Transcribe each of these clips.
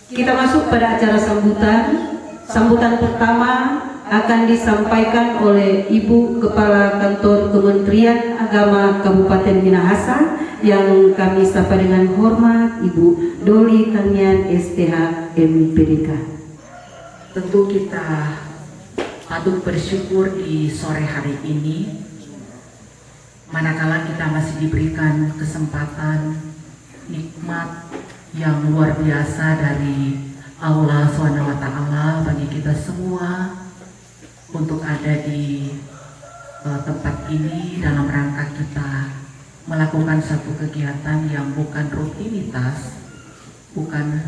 Kita masuk pada acara sambutan. Sambutan pertama akan disampaikan oleh Ibu Kepala Kantor Kementerian Agama Kabupaten Minahasa yang kami sapa dengan hormat Ibu Doli Tanian STH MPDK. Tentu kita patut bersyukur di sore hari ini, manakala kita masih diberikan kesempatan nikmat yang luar biasa dari Allah SWT bagi kita semua untuk ada di tempat ini dalam rangka kita melakukan satu kegiatan yang bukan rutinitas, bukan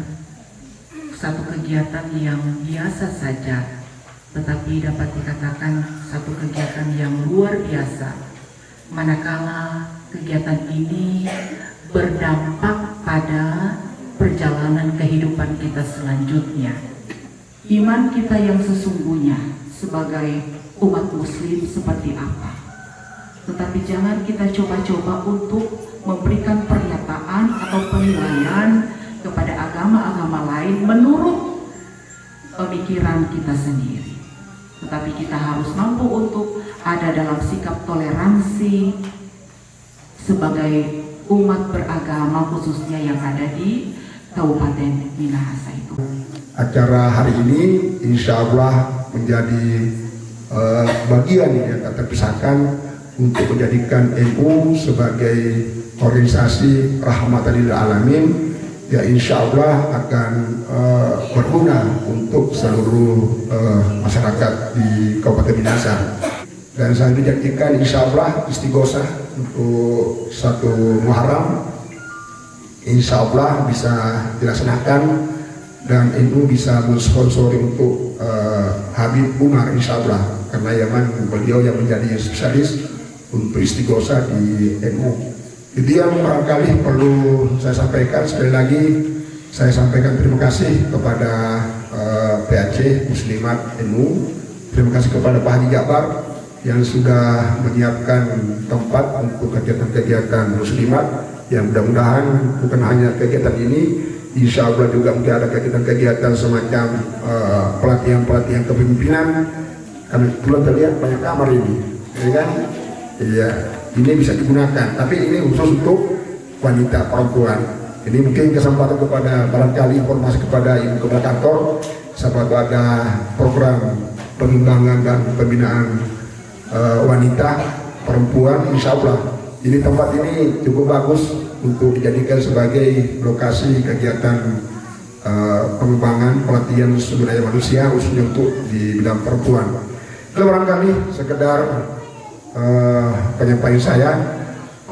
satu kegiatan yang biasa saja, tetapi dapat dikatakan satu kegiatan yang luar biasa, manakala kegiatan ini berdampak pada perjalanan kehidupan kita selanjutnya. Iman kita yang sesungguhnya sebagai umat muslim seperti apa. Tetapi jangan kita coba-coba untuk memberikan pernyataan atau penilaian kepada agama-agama lain menurut pemikiran kita sendiri. Tetapi kita harus mampu untuk ada dalam sikap toleransi sebagai umat beragama, khususnya yang ada di Kabupaten Minahasa itu. Acara hari ini insya Allah menjadi bagian yang tak terpisahkan untuk menjadikan NU sebagai organisasi rahmatan lil alamin, ya insya Allah akan berguna untuk seluruh masyarakat di Kabupaten Minahasa. Dan saya dijadikan insya Allah istighosah untuk satu Muharram, insya Allah bisa dilaksanakan dan NU bisa mensponsori untuk Habib Umar insya Allah, karena beliau yang menjadi spesialis untuk istighosah di NU. Itu yang barangkali perlu saya sampaikan. Sekali lagi saya sampaikan terima kasih kepada PAC Muslimat NU, terima kasih kepada Pak Haji Jabar yang sudah menyiapkan tempat untuk kegiatan-kegiatan muslimat, yang mudah-mudahan bukan hanya kegiatan ini, insya Allah juga mungkin ada kegiatan-kegiatan semacam pelatihan-pelatihan kepemimpinan, karena belum terlihat banyak kamar ini, ya kan? Iya, ini bisa digunakan, tapi ini khusus untuk wanita perempuan. Ini mungkin kesempatan kepada barangkali informasi kepada Ibu Kepala Kantor, siapa tahu ada program pengembangan dan pembinaan wanita perempuan, insya Allah ini tempat ini cukup bagus untuk dijadikan sebagai lokasi kegiatan pengembangan pelatihan sumber daya manusia khususnya untuk di bidang perempuan. Itu barangkali sekedar penyampaian saya.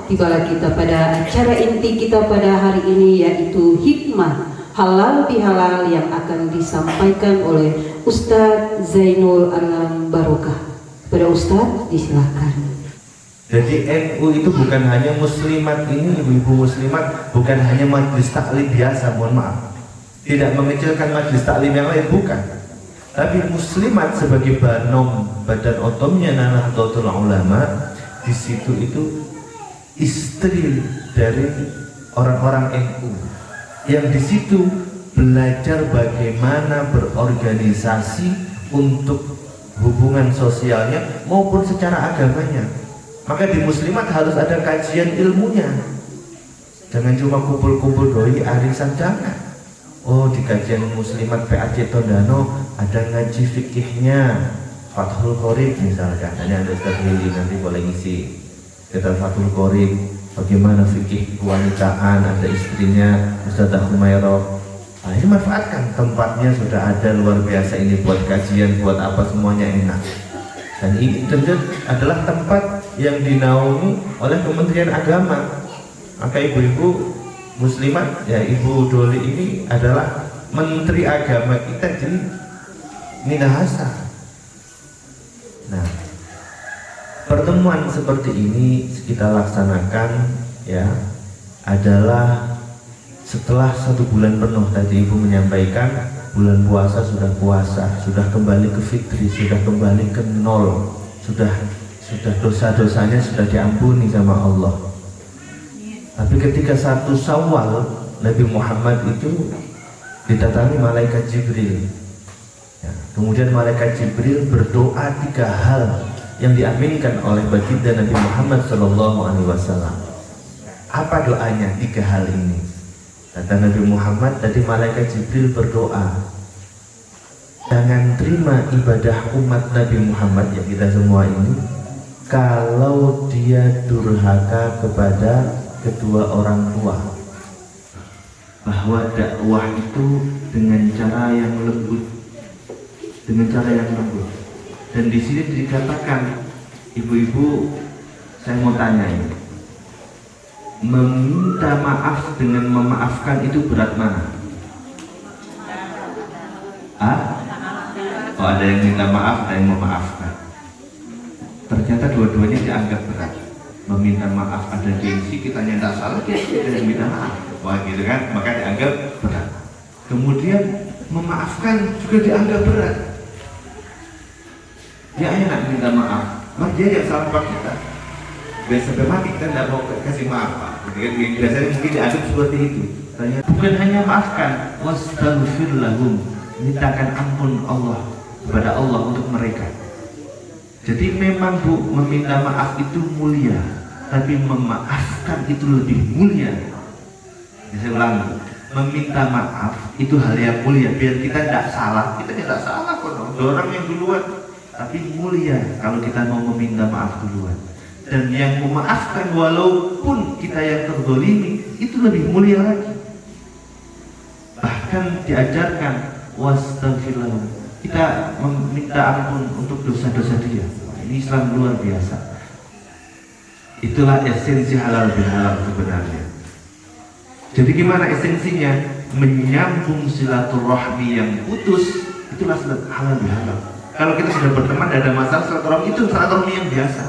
Tibalah kita pada acara inti kita pada hari ini, yaitu hikmah halal bihalal yang akan disampaikan oleh Ustadz Zainul Alam Barokah. Pada Ustadz disilakan. Jadi NU itu bukan hanya muslimat ini, ibu-ibu muslimat, bukan hanya majelis taklim biasa, mohon maaf. Tidak mengecilkan majelis taklim yang lain, bukan. Tapi muslimat sebagai badan otomnya Nahdlatul Ulama, di situ itu istri dari orang-orang NU yang di situ belajar bagaimana berorganisasi untuk hubungan sosialnya maupun secara agamanya. Maka di muslimat harus ada kajian ilmunya. Jangan cuma kumpul-kumpul doi arisan, jangan. Oh, di kajian muslimat PAC Tondano ada ngaji fikihnya, Fathul Qorib misalkan. Ini ada Ustaz Hili, nanti boleh ngisi. Kita Fathul Qorib, bagaimana fikih kewanitaan, ada istrinya Ustazah Humairah. Nah, ini manfaatkan, tempatnya sudah ada luar biasa, ini buat kajian, buat apa semuanya enak. Dan ini tentu adalah tempat yang dinaungi oleh Kementerian Agama. Maka ibu-ibu muslimat, ya Ibu Doli ini adalah Menteri Agama kita di Minahasa. Nah, pertemuan seperti ini kita laksanakan ya adalah setelah 1 bulan penuh. Tadi Ibu menyampaikan bulan puasa, sudah kembali ke fitri, sudah kembali ke nol, sudah dosa-dosanya sudah diampuni sama Allah. Tapi ketika 1 Syawal Nabi Muhammad itu didatangi malaikat Jibril. Ya, kemudian malaikat Jibril berdoa 3 hal yang diaminkan oleh baginda Nabi Muhammad SAW. Apa doanya 3 hal ini? Kata Nabi Muhammad, tadi malaikat Jibril berdoa, jangan terima ibadah umat Nabi Muhammad, ya kita semua ini, kalau dia durhaka kepada kedua orang tua. Bahwa dakwah itu dengan cara yang lembut, Dan di sini dikatakan, ibu-ibu, saya mau tanya ini, meminta maaf dengan memaafkan itu berat mana? Oh, ada yang minta maaf, ada yang memaafkan. Ternyata dua-duanya dianggap berat. Meminta maaf ada gengsi, kita nyata salah, kita yang minta maaf. Wah gitu kan, maka dianggap berat. Kemudian memaafkan juga dianggap berat. Dia enak minta maaf, dia yang salah pak kita. Sampai mati kita tidak mau kasih maaf pak. Biasanya mungkin dianggap seperti itu. Bukan hanya maafkan, wastaghfir lahum, mintakan ampun Allah kepada Allah untuk mereka. Jadi memang Bu, meminta maaf itu mulia, tapi memaafkan itu lebih mulia. Saya ulang, meminta maaf itu hal yang mulia. Biar kita tidak salah, kita tidak salah kok. Orang yang duluan, tapi mulia kalau kita mau meminta maaf duluan. Dan yang memaafkan walaupun kita yang terzalimi itu lebih mulia lagi. Bahkan diajarkan wastaghfirullah, kita meminta ampun untuk dosa-dosa dia. Ini Islam luar biasa. Itulah esensi halal bihalal sebenarnya. Jadi gimana esensinya? Menyambung silaturahmi yang putus, itulah halal bihalal. Kalau kita sudah berteman dan ada masalah, silaturahmi itu silaturahmi yang biasa.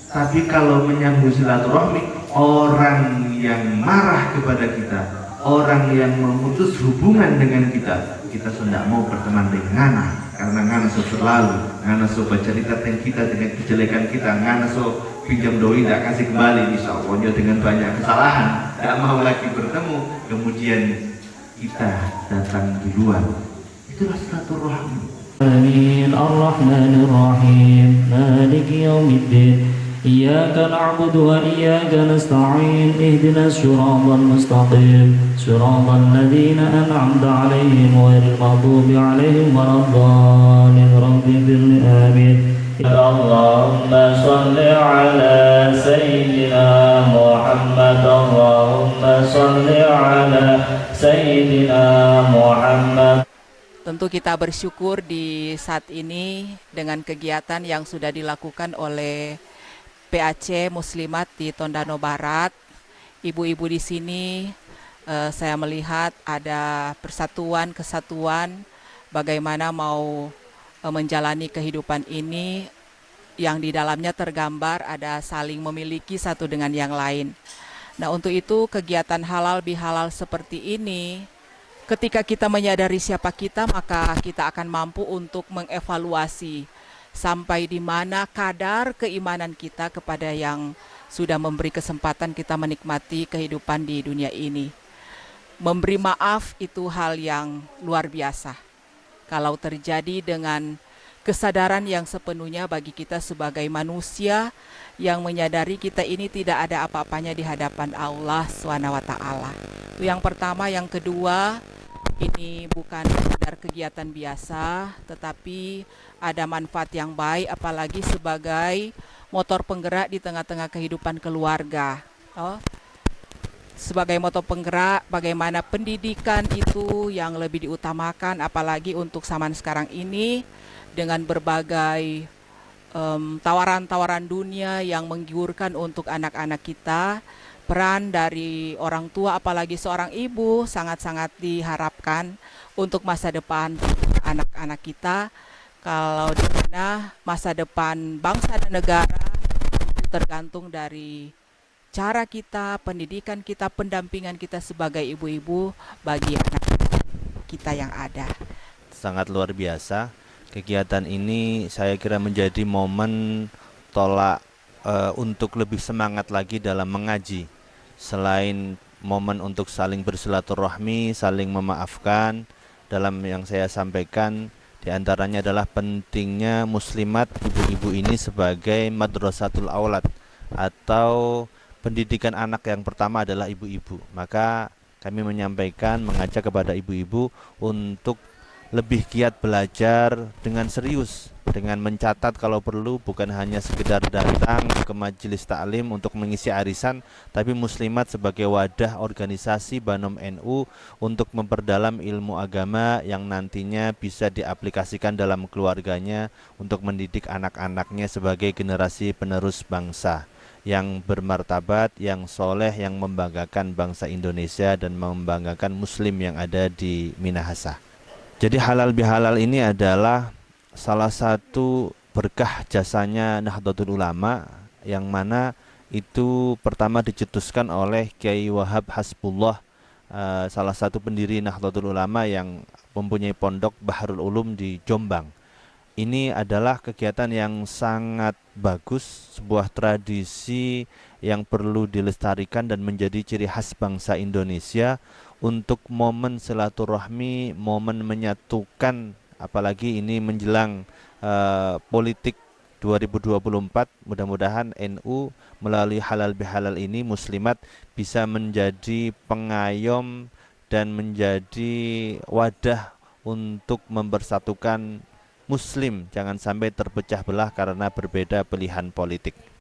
Tapi kalau menyambung silaturahmi, orang yang marah kepada kita, orang yang memutus hubungan dengan kita, kita sudah mau berteman dengan karena ngana so selalu, ngana so baca cerita kita dengan kejelekan kita, ngana so pinjam doi tidak kasih kembali, insya Allah dengan banyak kesalahan, tidak mau lagi bertemu, kemudian kita datang duluan. Itulah silaturahmi. Ar-Rahmanir-Rahim, Maliki Yaumiddin. إياك نعبد وإياك نستعين اهدنا الصراط المستقيم صراط الذين أنعمت عليهم غير المغضوب عليهم ولا الضالين رب اغفر لي آمين اللهم صل على سيدنا محمد اللهم صل على سيدنا محمد. Tentu kita bersyukur di saat ini dengan kegiatan yang sudah dilakukan oleh PAC Muslimat di Tondano Barat. Ibu-ibu di sini saya melihat ada persatuan, kesatuan, bagaimana mau menjalani kehidupan ini yang di dalamnya tergambar ada saling memiliki satu dengan yang lain. Nah, untuk itu kegiatan halal bihalal seperti ini, ketika kita menyadari siapa kita, maka kita akan mampu untuk mengevaluasi sampai di mana kadar keimanan kita kepada yang sudah memberi kesempatan kita menikmati kehidupan di dunia ini. Memberi maaf itu hal yang luar biasa. Kalau terjadi dengan kesadaran yang sepenuhnya bagi kita sebagai manusia yang menyadari kita ini tidak ada apa-apanya di hadapan Allah SWT. Itu yang pertama. Yang kedua, ini bukan sekedar kegiatan biasa, tetapi ada manfaat yang baik, apalagi sebagai motor penggerak di tengah-tengah kehidupan keluarga. Sebagai motor penggerak, bagaimana pendidikan itu yang lebih diutamakan, apalagi untuk zaman sekarang ini dengan berbagai tawaran-tawaran dunia yang menggiurkan untuk anak-anak kita. Peran dari orang tua, apalagi seorang ibu, sangat-sangat diharapkan untuk masa depan anak-anak kita. Kalau di mana masa depan bangsa dan negara itu tergantung dari cara kita, pendidikan kita, pendampingan kita sebagai ibu-ibu bagi anak kita yang ada. Sangat luar biasa. Kegiatan ini saya kira menjadi momen tolak untuk lebih semangat lagi dalam mengaji. Selain momen untuk saling bersilaturahmi, saling memaafkan. Dalam yang saya sampaikan diantaranya adalah pentingnya muslimat ibu-ibu ini sebagai madrasatul aulad atau pendidikan anak yang pertama adalah ibu-ibu. Maka kami menyampaikan, mengajak kepada ibu-ibu untuk lebih giat belajar dengan serius, dengan mencatat kalau perlu, bukan hanya sekedar datang ke majelis taklim untuk mengisi arisan, tapi muslimat sebagai wadah organisasi Banom NU untuk memperdalam ilmu agama yang nantinya bisa diaplikasikan dalam keluarganya untuk mendidik anak-anaknya sebagai generasi penerus bangsa yang bermartabat, yang soleh, yang membanggakan bangsa Indonesia dan membanggakan muslim yang ada di Minahasa. Jadi halal bihalal ini adalah salah satu berkah jasanya Nahdlatul Ulama, yang mana itu pertama dicetuskan oleh Kiai Wahab Hasbullah, salah satu pendiri Nahdlatul Ulama yang mempunyai pondok Baharul Ulum di Jombang. Ini adalah kegiatan yang sangat bagus, sebuah tradisi yang perlu dilestarikan dan menjadi ciri khas bangsa Indonesia untuk momen silaturahmi, momen menyatukan, apalagi ini menjelang politik 2024. Mudah-mudahan NU melalui halal bihalal ini muslimat bisa menjadi pengayom dan menjadi wadah untuk mempersatukan muslim, jangan sampai terpecah belah karena berbeda pilihan politik.